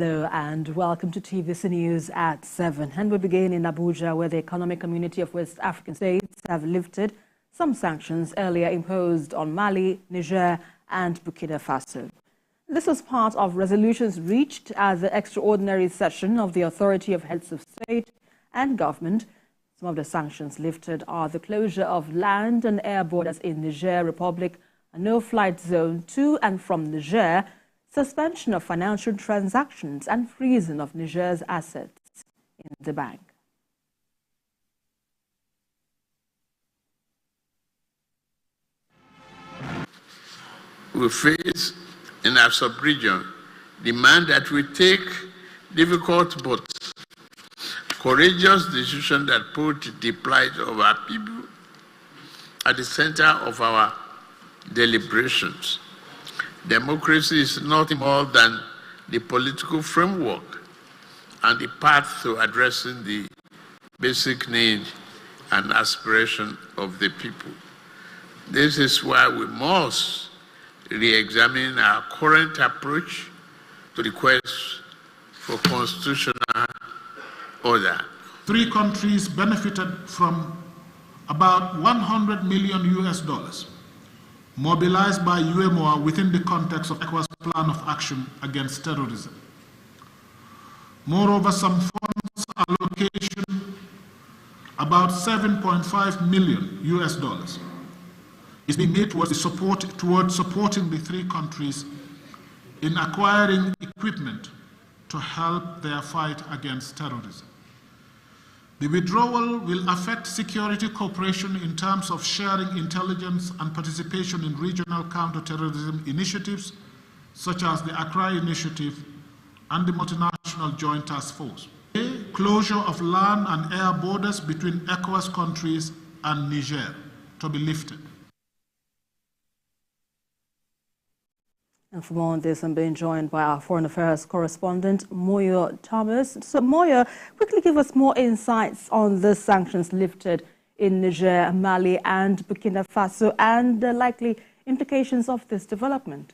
Hello and welcome to TVC News at 7. And we begin in Abuja, where the Economic Community of West African States have lifted some sanctions earlier imposed on Mali, Niger and Burkina Faso. This was part of resolutions reached at the extraordinary session of the Authority of Heads of State and Government. Some of the sanctions lifted are the closure of land and air borders in Niger Republic, a no-flight zone to and from Niger, suspension of financial transactions and freezing of Niger's assets in the bank. We face in our sub-region demand that we take difficult but courageous decisions that put the plight of our people at the center of our deliberations. Democracy is nothing more than the political framework and the path to addressing the basic need and aspiration of the people. This is why we must re-examine our current approach to the quest for constitutional order. 3 countries benefited from about $100 million mobilized by UMOA within the context of ECOWAS plan of action against terrorism. Moreover, some funds allocation, about $7.5 million is being made towards supporting the 3 countries in acquiring equipment to help their fight against terrorism. The withdrawal will affect security cooperation in terms of sharing intelligence and participation in regional counterterrorism initiatives, such as the Accra Initiative and the Multinational Joint Task Force. The closure of land and air borders between ECOWAS countries and Niger to be lifted. And for more on this, I'm being joined by our Foreign Affairs correspondent, Moyo Thomas. So, Moyo, quickly give us more insights on the sanctions lifted in Niger, Mali and Burkina Faso and the likely implications of this development.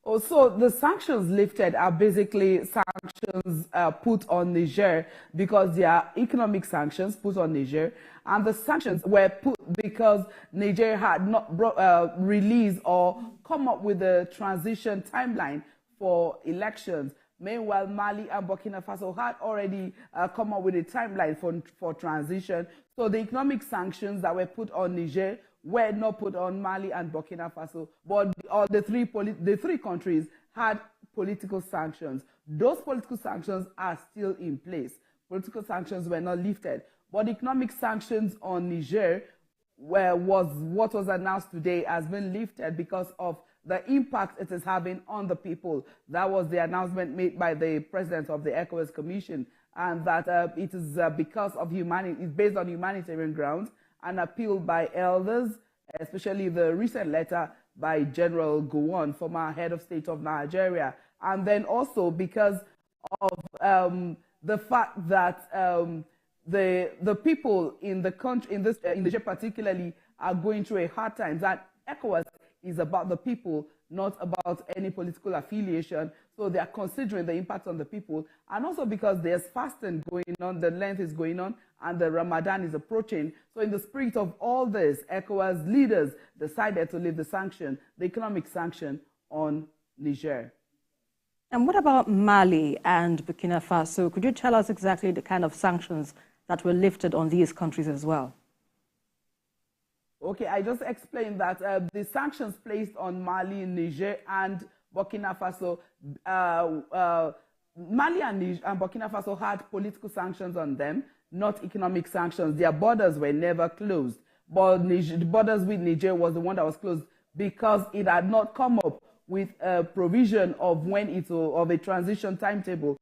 So the sanctions lifted are basically sanctions put on Niger because they are economic sanctions put on Niger, and the sanctions were put because Niger had not released or come up with a transition timeline for elections. Meanwhile, Mali and Burkina Faso had already come up with a timeline for transition. So the economic sanctions that were put on Niger were not put on Mali and Burkina Faso, but the three countries had political sanctions. Those political sanctions are still in place. Political sanctions were not lifted, but economic sanctions on Niger what was announced today has been lifted because of the impact it is having on the people. That was the announcement made by the president of the ECOWAS Commission, and that it is because of it's based on humanitarian grounds. An appeal by elders, especially the recent letter by General Gowon, former head of state of Nigeria, and then also because of the fact that the people in the country, in Niger particularly, are going through a hard time. That ECOWAS is about the people, not about any political affiliation. So they are considering the impact on the people, and also because there's fasting going on, the Lent is going on, and the Ramadan is approaching. So in the spirit of all this, ECOWAS leaders decided to lift the economic sanction on Niger. And what about Mali and Burkina Faso? Could you tell us exactly the kind of sanctions that were lifted on these countries as well? Okay, I just explained that the sanctions placed on Mali, Niger, and Burkina Faso, Mali and Burkina Faso had political sanctions on them, not economic sanctions. Their borders were never closed, but the borders with Niger was the one that was closed because it had not come up with a provision of of a transition timetable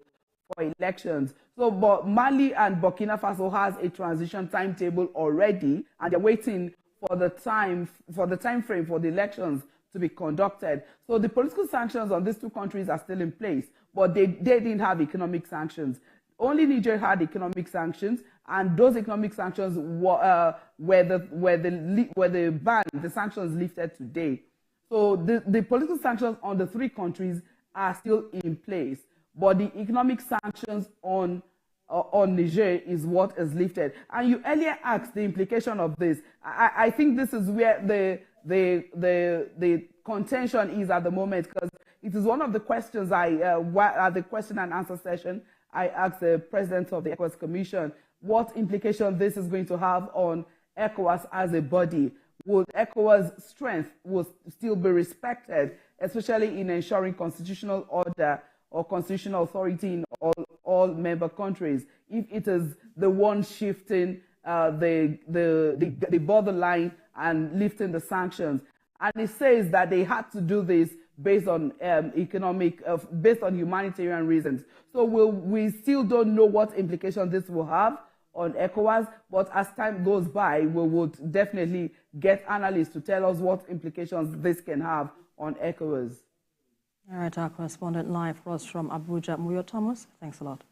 for elections. So, but Mali and Burkina Faso has a transition timetable already, and they're waiting for the time frame for the elections to be conducted. So the political sanctions on these 2 countries are still in place, but they didn't have economic sanctions. Only Niger had economic sanctions, and those economic sanctions were the sanctions lifted today. So the political sanctions on the 3 countries are still in place, but the economic sanctions on Niger is what is lifted. And you earlier asked the implication of this. I think this is where the contention is at the moment, because it is one of the questions at the question and answer session, I asked the president of the ECOWAS Commission what implication this is going to have on ECOWAS as a body. Would ECOWAS' strength will still be respected, especially in ensuring constitutional order or constitutional authority in all member countries, if it is the one shifting the borderline and lifting the sanctions? And it says that they had to do this based on based on humanitarian reasons. So we still don't know what implication this will have on ECOWAS, but as time goes by, we would definitely get analysts to tell us what implications this can have on ECOWAS. All right, our correspondent live for us from Abuja, Muyo Thomas. Thanks a lot.